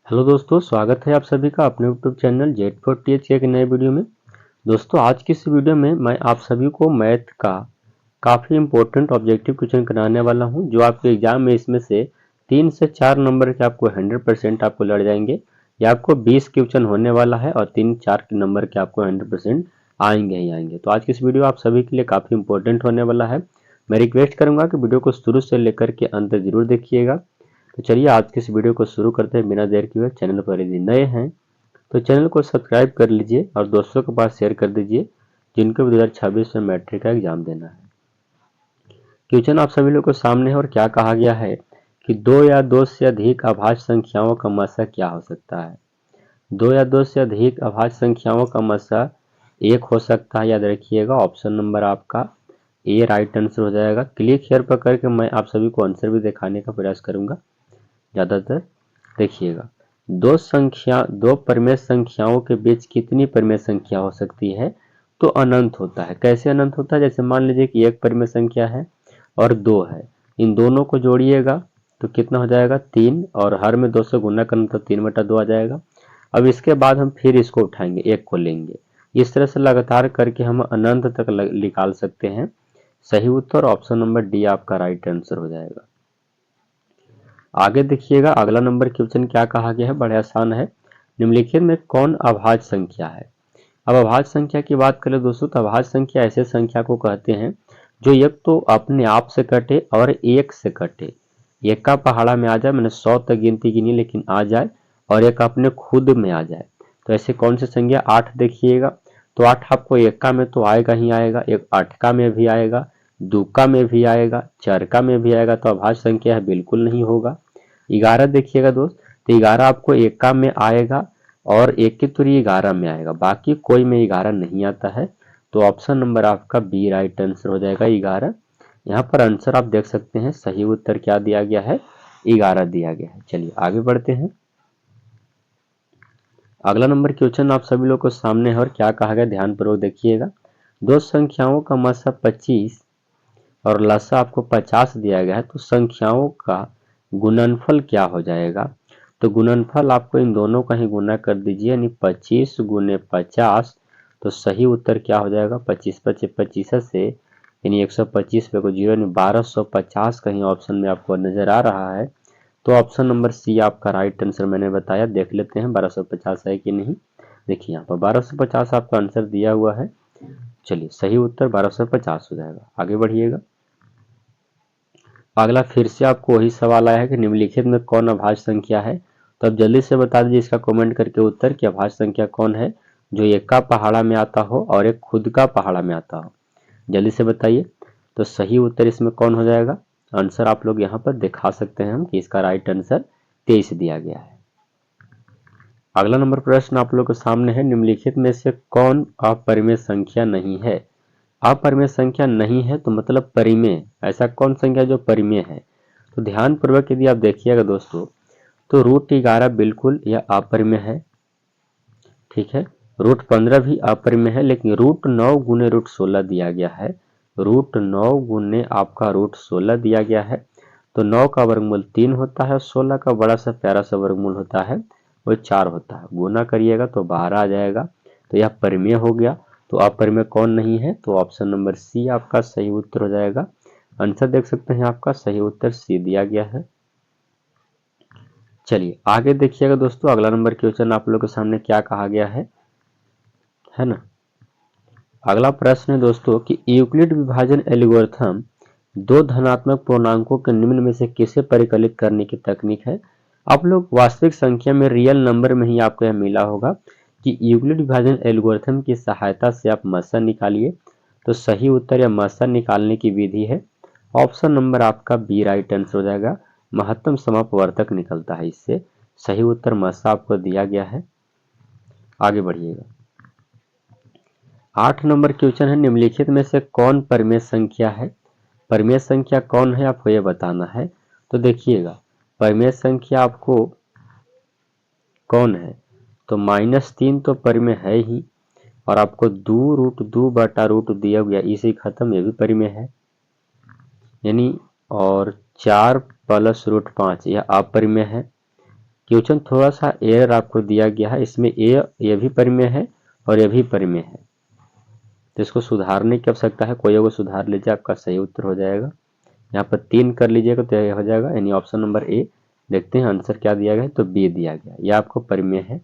Hello दोस्तों, स्वागत है आप सभी का अपने यूट्यूब चैनल Z4TH के एक नए वीडियो में। दोस्तों, आज की इस वीडियो में मैं आप सभी को मैथ का काफ़ी इंपॉर्टेंट ऑब्जेक्टिव क्वेश्चन कराने वाला हूं, जो आपके एग्जाम में इसमें से 3 से 4 नंबर के आपको 100% आपको लड़ जाएंगे। या आपको 20 क्वेश्चन होने वाला है और 3-4 नंबर के आपको 100% आएंगे ही आएंगे। तो आज की इस वीडियो आप सभी के लिए काफ़ी इंपॉर्टेंट होने वाला है। मैं रिक्वेस्ट करूंगा कि वीडियो को शुरू से लेकर के अंत जरूर देखिएगा। तो चलिए आज की इस वीडियो को शुरू करते हैं बिना देर किए। चैनल पर यदि नए हैं तो चैनल को सब्सक्राइब कर लीजिए और दोस्तों के पास शेयर कर दीजिए जिनको भी 2026 में मैट्रिक का एग्जाम देना है। क्वेश्चन आप सभी लोग को सामने है और क्या कहा गया है कि दो या दो से अधिक अभाज्य संख्याओं का मस्सा क्या हो सकता है। दो या दो से अधिक अभाज्य संख्याओं का मस्सा एक हो सकता है। याद रखिएगा, ऑप्शन नंबर आपका ए राइट आंसर हो जाएगा। क्लिक हेयर पर करके मैं आप सभी को आंसर भी दिखाने का प्रयास करूंगा। ज़्यादातर देखिएगा, दो परिमेय संख्याओं के बीच कितनी परिमेय संख्या हो सकती है। तो अनंत होता है। कैसे अनंत होता है? जैसे मान लीजिए कि एक परिमेय संख्या है और दो है, इन दोनों को जोड़िएगा तो कितना हो जाएगा 3, और हर में 2 से गुना करना तो 3/2 आ जाएगा। अब इसके बाद हम फिर इसको उठाएंगे, एक को लेंगे। इस तरह से लगातार करके हम अनंत तक निकाल सकते हैं। सही उत्तर ऑप्शन नंबर डी आपका राइट आंसर हो जाएगा। आगे देखिएगा, अगला नंबर क्वेश्चन क्या कहा गया है, बड़े आसान है। निम्नलिखित में कौन अभाज्य संख्या है। अब अभाज्य संख्या की बात करें दोस्तों, तो अभाज्य संख्या ऐसे संख्या को कहते हैं जो एक तो अपने आप से कटे और एक से कटे। एक का पहाड़ा में आ जाए, मैंने 100 तक गिनती गिनी लेकिन आ जाए, और एक अपने खुद में आ जाए। तो ऐसे कौन सी संख्या? 8 देखिएगा, तो 8 आपको एक्का में तो आएगा ही आएगा, एक अठका में भी आएगा, दुक्का में भी आएगा, चरका में भी आएगा। तो अभाज्य संख्या है, बिल्कुल नहीं होगा। 11 देखिएगा दोस्त, तो 11 आपको एक्का में आएगा और एक की तुरी 11 में आएगा, बाकी कोई में 11 नहीं आता है। तो ऑप्शन नंबर आपका बी राइट आंसर हो जाएगा 11। यहाँ पर आंसर आप देख सकते हैं, सही उत्तर क्या दिया गया है, 11 दिया गया है। चलिए आगे बढ़ते हैं। अगला नंबर क्वेश्चन आप सभी लोग को सामने है और क्या कहा गया, ध्यान पूर्वक देखिएगा। दो संख्याओं का मस्सा 25 और लसा आपको 50 दिया गया है, तो संख्याओं का गुणनफल क्या हो जाएगा। तो गुणनफल आपको इन दोनों का ही गुना कर दीजिए, यानी 25 गुने 50। तो सही उत्तर क्या हो जाएगा, 25 25 25 से, यानी 125 पे को 0, यानी 1250 कहीं ऑप्शन में आपको नजर आ रहा है। तो ऑप्शन नंबर सी आपका राइट आंसर मैंने बताया। देख लेते हैं 1250 है कि नहीं। देखिए यहाँ पर 1250 आपका आंसर दिया हुआ है। चलिए सही उत्तर 1250 हो जाएगा। आगे बढ़िएगा। अगला फिर से आपको वही सवाल आया है कि निम्नलिखित में कौन अभाज्य संख्या है। तो अब जल्दी से बता दीजिए इसका कमेंट करके उत्तर कि अभाज्य संख्या कौन है जो एक का पहाड़ा में आता हो और एक खुद का पहाड़ा में आता हो। जल्दी से बताइए। तो सही उत्तर इसमें कौन हो जाएगा? आंसर आप लोग यहाँ पर दिखा सकते हैं हम कि इसका राइट आंसर 23 दिया गया है। अगला नंबर प्रश्न आप लोग के सामने है, निम्नलिखित में से कौन अपरिमेय संख्या नहीं है। अपरिमेय संख्या नहीं है तो मतलब परिमेय, ऐसा कौन संख्या जो परिमेय है। तो ध्यान पूर्वक यदि आप देखिएगा दोस्तों, तो √11 बिल्कुल यह अपरिमेय है। ठीक है, √15 भी अपरिमेय है, लेकिन √9 गुने √16 दिया गया है। √9 गुने आपका √16 दिया गया है। तो 9 का वर्गमूल 3 होता है, 16 का बड़ा सा प्यारा सा वर्गमूल होता है वो 4 होता है। गुना करिएगा तो 12 आ जाएगा। तो यह परिमेय हो गया। तो अपरिमेय कौन नहीं है? तो ऑप्शन नंबर सी आपका सही उत्तर हो जाएगा। आंसर देख सकते हैं, आपका सही उत्तर सी दिया गया है। चलिए आगे देखिएगा दोस्तों, अगला नंबर क्वेश्चन आप लोग के सामने क्या कहा गया है ना। अगला प्रश्न है दोस्तों कि यूक्लिड विभाजन एल्गोरिथम दो धनात्मक पूर्णांकों के निम्न में से किसे परिकलित करने की तकनीक है। आप लोग वास्तविक संख्या में रियल नंबर में ही आपको यह मिला होगा कि यूक्लिड विभाजन एल्गोरिथम की सहायता से आप मस्सा निकालिए। तो सही उत्तर या मस्सा निकालने की विधि है ऑप्शन नंबर आपका बी राइट आंसर हो जाएगा। महत्तम समापवर्तक निकलता है इससे। सही उत्तर मस्सा आपको दिया गया है। आगे बढ़िएगा। 8 नंबर क्वेश्चन है, निम्नलिखित में से कौन परिमेय संख्या है। परिमेय संख्या कौन है आपको यह बताना है। तो देखिएगा, परिमेय संख्या आपको कौन है, तो -3 तो परिमेय है ही, और आपको 2√2 दिया गया इसे खत्म, ये भी परिमेय है, यानी और 4 + √5 यह अपरिमेय है। क्वेश्चन थोड़ा सा एरर आपको दिया गया है, इसमें ये भी परिमेय है और ये भी परिमेय है, तो इसको सुधारने की आवश्यकता है। कोई को सुधार लीजिए, आपका सही उत्तर हो जाएगा। यहाँ पर 3 कर लीजिएगा तो यह हो जाएगा, यानी ऑप्शन नंबर ए। देखते हैं आंसर क्या दिया गया है, तो बी दिया गया, यह आपको परिमेय है।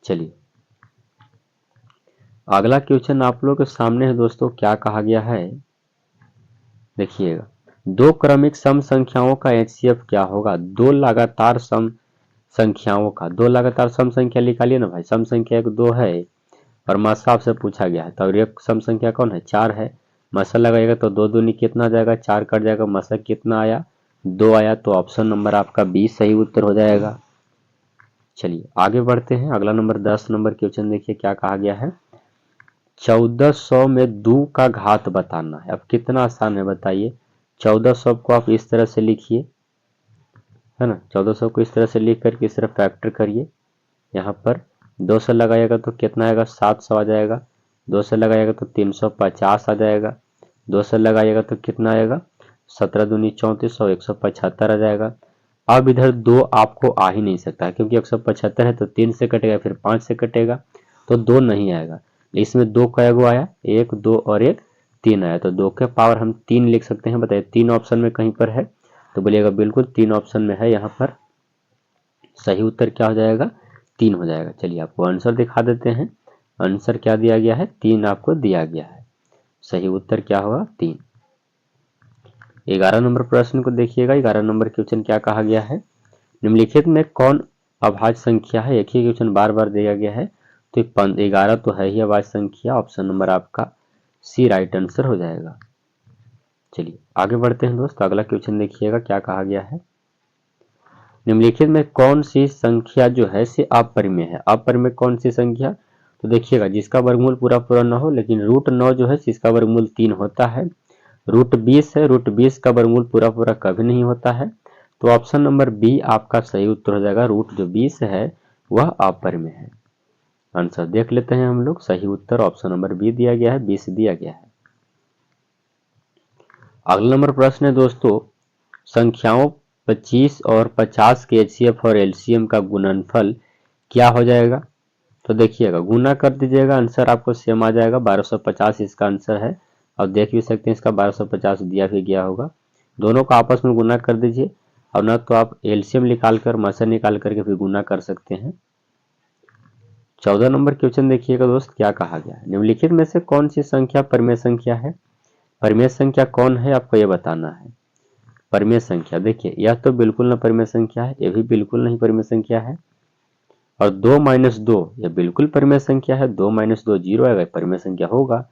चलिए अगला क्वेश्चन आप लोगों के सामने है दोस्तों, क्या कहा गया है देखिएगा। दो क्रमिक सम संख्याओं का एचसीएफ क्या होगा? दो लगातार सम संख्याओं का, दो लगातार सम संख्या निकालिए ना भाई। सम संख्या एक 2 है और मासा आपसे पूछा गया है, तो एक सम संख्या कौन है? 4 है। मासा लगाएगा तो 2 दूनी कितना आ जाएगा? 4 कट जाएगा, मासा कितना आया? 2 आया, तो ऑप्शन नंबर आपका बी सही उत्तर हो जाएगा। चलिए आगे बढ़ते हैं। अगला नंबर 10 नंबर क्वेश्चन देखिए क्या कहा गया है। 1400 में 2 का घात बताना है। अब कितना आसान है बताइए। 1400 को आप इस तरह से लिखिए, है ना। 1400 को इस तरह से लिख करके इस तरह फैक्टर करिए। यहाँ पर 2 से लगाइएगा तो कितना आएगा? 700 आ जाएगा। 2 से लगाइएगा तो 350 आ जाएगा। 2 से लगाइएगा तो कितना आएगा? 17 दूनी 3400, 175 आ जाएगा। अब इधर 2 आपको आ ही नहीं सकता, क्योंकि 175 है तो 3 से कटेगा, फिर 5 से कटेगा, तो 2 नहीं आएगा। इसमें 2 कया गो आया? 1, 2 और 1 3 आया, तो 2 के पावर हम 3 लिख सकते हैं। बताइए 3 ऑप्शन में कहीं पर है? तो बोलिएगा बिल्कुल 3 ऑप्शन में है। यहाँ पर सही उत्तर क्या हो जाएगा? 3 हो जाएगा। चलिए आपको आंसर दिखा देते हैं। आंसर क्या दिया गया है? 3 आपको दिया गया है। सही उत्तर क्या होगा? 3। 11 नंबर प्रश्न को देखिएगा। 11 नंबर क्वेश्चन क्या कहा गया है। निम्नलिखित में कौन अभाज्य संख्या है? एक ही क्वेश्चन बार बार दिया गया है, तो 11 तो है ही अभाज्य संख्या। ऑप्शन नंबर आपका सी राइट आंसर हो जाएगा। चलिए आगे बढ़ते हैं दोस्त। अगला क्वेश्चन देखिएगा क्या कहा गया है। निम्नलिखित में कौन सी संख्या जो है से अपरिमेय है? अपरिमेय कौन सी संख्या? तो देखिएगा जिसका वर्गमूल पूरा पूरा न हो, लेकिन √9 जो है जिसका वर्गमूल 3 होता है। √20 है, √20 का वर्गमूल पूरा पूरा कभी नहीं होता है, तो ऑप्शन नंबर बी आपका सही उत्तर हो जाएगा। रूट जो 20 है वह अपरिमेय है। आंसर देख लेते हैं हम लोग। सही उत्तर ऑप्शन नंबर बी दिया गया है, 20 दिया गया है। अगला नंबर प्रश्न है दोस्तों, संख्याओं 25 और 50 के एचसीएफ और एलसीएम का गुणनफल क्या हो जाएगा? तो देखिएगा गुना कर दीजिएगा, आंसर आपको सेम आ जाएगा। 1250 इसका आंसर है। और देख भी सकते हैं इसका 1250 दिया भी गया होगा। दोनों को आपस में गुना कर दीजिए, और ना तो आप एलसीएम निकाल कर मासा निकाल करके फिर गुना कर सकते हैं। 14 नंबर क्वेश्चन देखिएगा दोस्त क्या कहा गया है। निम्नलिखित में से कौन सी संख्या परिमेय संख्या है? परिमेय संख्या कौन है आपको ये बताना है। परिमेय संख्या देखिए, यह तो बिल्कुल ना परिमेय संख्या है, ये भी बिल्कुल नहीं परिमेय संख्या है, और 2 - 2 यह बिल्कुल परिमेय संख्या है। 2 - 2 0 आएगा, परिमेय संख्या होगा।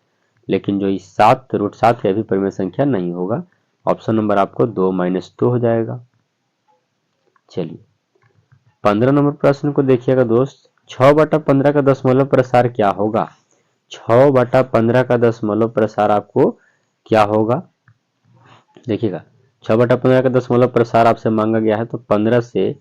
लेकिन जो इस 7 √7 यह भी परिमेय संख्या नहीं होगा। ऑप्शन नंबर आपको 2 - 2 हो जाएगा। चलिए 15 नंबर प्रश्न को देखिएगा दोस्त। 6/15 का दशमलव प्रसार क्या होगा? 6/15 का दशमलव प्रसार आपको क्या होगा? देखिएगा 6/15 का दशमलव प्रसार आपसे मांगा गया है, तो 15 से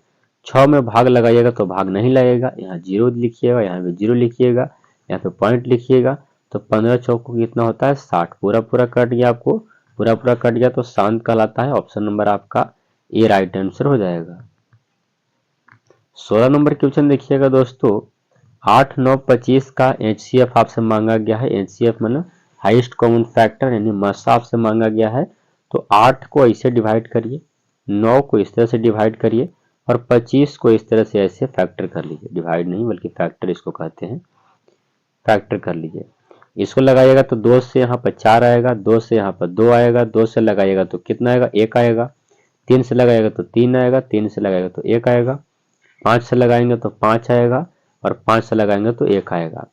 6 में भाग लगाइएगा तो भाग नहीं लगेगा। यहाँ 0 लिखिएगा, यहाँ भी 0 लिखिएगा, यहाँ पे पॉइंट लिखिएगा, तो 15 चौको कितना होता है? 60। पूरा पूरा कट गया, आपको पूरा पूरा कट गया तो शांत कहलाता है। ऑप्शन नंबर आपका ए राइट आंसर हो जाएगा। 16 नंबर क्वेश्चन देखिएगा दोस्तों। 8, 9, 25 का एचसीएफ आपसे मांगा गया है। एचसीएफ मतलब हाईएस्ट कॉमन फैक्टर, यानी मासा आपसे मांगा गया है। तो 8 को ऐसे डिवाइड करिए, 9 को इस तरह से डिवाइड करिए, और 25 को इस तरह से ऐसे फैक्टर कर लीजिए। डिवाइड नहीं बल्कि फैक्टर इसको कहते हैं। फैक्टर कर लीजिए। इसको लगाइएगा तो 2 से यहाँ पर 4 आएगा, 2 से यहाँ पर 2 आएगा, 2 से लगाइएगा तो कितना आएगा? 1 आएगा। 3 से लगाएगा तो 3 आएगा, 3 से लगाएगा तो 1 आएगा, 5 से लगाएंगे तो 5 आएगा, और 5 से लगाएंगे तो 1 आएगा।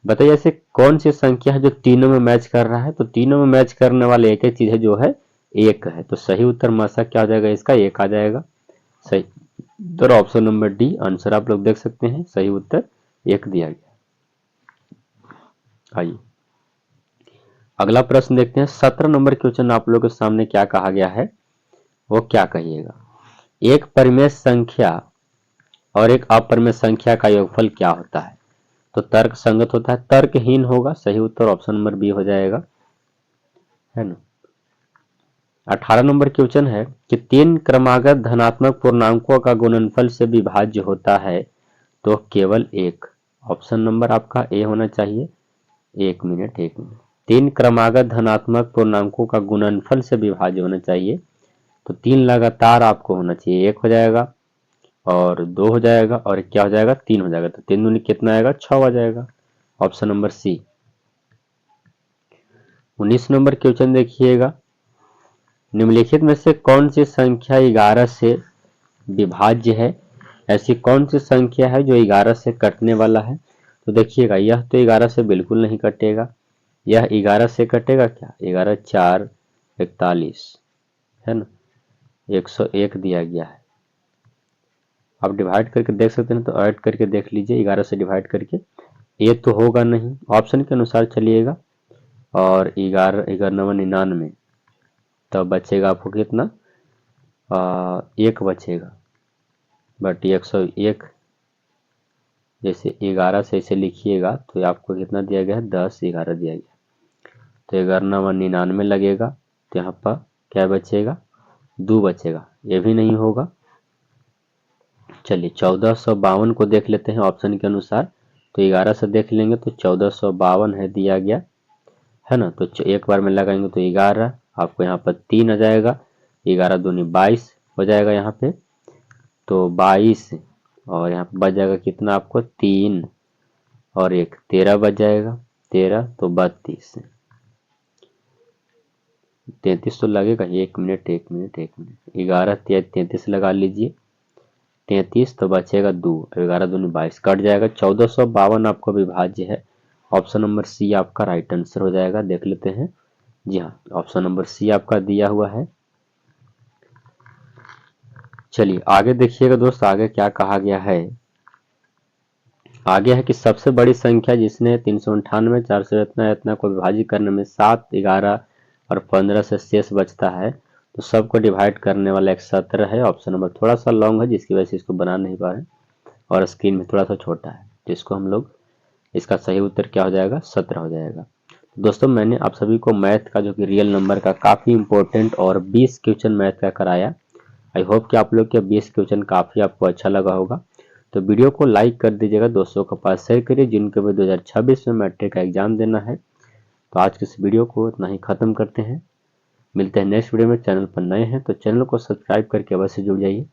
बताइए ऐसे कौन सी संख्या है जो तीनों में मैच कर रहा है? तो तीनों में मैच करने वाले एक ही चीज है जो है 1 है। तो सही उत्तर मासा क्या हो जाएगा? इसका 1 आ जाएगा। सही उत्तर ऑप्शन नंबर डी। आंसर आप लोग देख सकते हैं, सही उत्तर 1 दिया गया। आइए अगला प्रश्न देखते हैं। 17 नंबर क्वेश्चन आप लोग के सामने क्या कहा गया है, वो क्या कहिएगा। एक परिमेय संख्या और एक अपरिमेय संख्या का योगफल क्या होता है? तो तर्क संगत होता है, तर्कहीन होगा। सही उत्तर ऑप्शन नंबर बी हो जाएगा, है ना। 18 नंबर क्वेश्चन है कि 3 क्रमागत धनात्मक पूर्णांकों का गुणनफल से विभाज्य होता है तो केवल एक। ऑप्शन नंबर आपका ए होना चाहिए। एक मिनट 3 क्रमागत धनात्मक पूर्णांकों का गुणनफल से विभाज्य होना चाहिए, तो 3 लगातार आपको होना चाहिए। 1 हो जाएगा और 2 हो जाएगा और क्या हो जाएगा, 3 हो जाएगा। तो 3 दूनी कितना आएगा, 6 आ जाएगा। Option number C. 19 number question देखिएगा, निम्नलिखित में से कौन सी संख्या 11 से विभाज्य है। ऐसी कौन सी संख्या है जो 11 से कटने वाला है। तो देखिएगा, यह तो 11 से बिल्कुल नहीं कटेगा। यह 11 से कटेगा क्या, 11 4 41 है ना, 101 दिया गया है। आप डिवाइड करके देख सकते हैं, तो ऐड करके देख लीजिए 11 से डिवाइड करके। ये तो होगा नहीं, ऑप्शन के अनुसार चलिएगा। और 11 11 99, तब बचेगा आपको कितना, 1 बचेगा। बट 101 जैसे 11 से इसे लिखिएगा तो आपको कितना दिया गया है, 10 11 दिया गया। तो 11 99 लगेगा, तो यहाँ पर क्या बचेगा, 2 बचेगा। ये भी नहीं होगा। चलिए 1452 को देख लेते हैं ऑप्शन के अनुसार। तो 11 से देख लेंगे तो 1452 है दिया गया है ना। तो एक बार में लगाएंगे तो 11, आपको यहाँ पर 3 आ जाएगा। 11 दूनी 22 हो जाएगा यहाँ पे, तो 22 और यहाँ पे बच जाएगा कितना आपको, 3 और 1 13 बच जाएगा। 13 तो 32, 33 तो लगेगा। 1 मिनट 11 33 लगा लीजिए, 33 तो बचेगा 2, 11 दूनी 22 कट जाएगा। 1452 आपको विभाज्य है। ऑप्शन नंबर सी आपका राइट आंसर हो जाएगा। देख लेते हैं, जी हाँ, ऑप्शन नंबर सी आपका दिया हुआ है। चलिए आगे देखिएगा दोस्त, आगे क्या कहा गया है। आगे है कि सबसे बड़ी संख्या जिसने 398 400 इतना को विभाजित करने में 7 11 और 15 से शेष बचता है, तो सबको डिवाइड करने वाला एक 17 है। ऑप्शन नंबर थोड़ा सा लॉन्ग है, जिसकी वजह से इसको बना नहीं पा रहे और स्क्रीन में थोड़ा सा छोटा है, तो इसको हम लोग, इसका सही उत्तर क्या हो जाएगा, 17 हो जाएगा। दोस्तों मैंने आप सभी को मैथ का जो कि रियल नंबर का काफ़ी इंपॉर्टेंट और 20 क्वेश्चन मैथ का कराया। आई होप कि आप लोग के 20 क्वेश्चन काफ़ी आपको अच्छा लगा होगा। तो वीडियो को लाइक कर दीजिएगा, दोस्तों के पास शेयर करिए जिनको भी 2026 में मैट्रिक का एग्जाम देना है। तो आज के इस वीडियो को इतना ही ख़त्म करते हैं। मिलते हैं नेक्स्ट वीडियो में। चैनल पर नए हैं तो चैनल को सब्सक्राइब करके अवश्य जुड़ जाइए।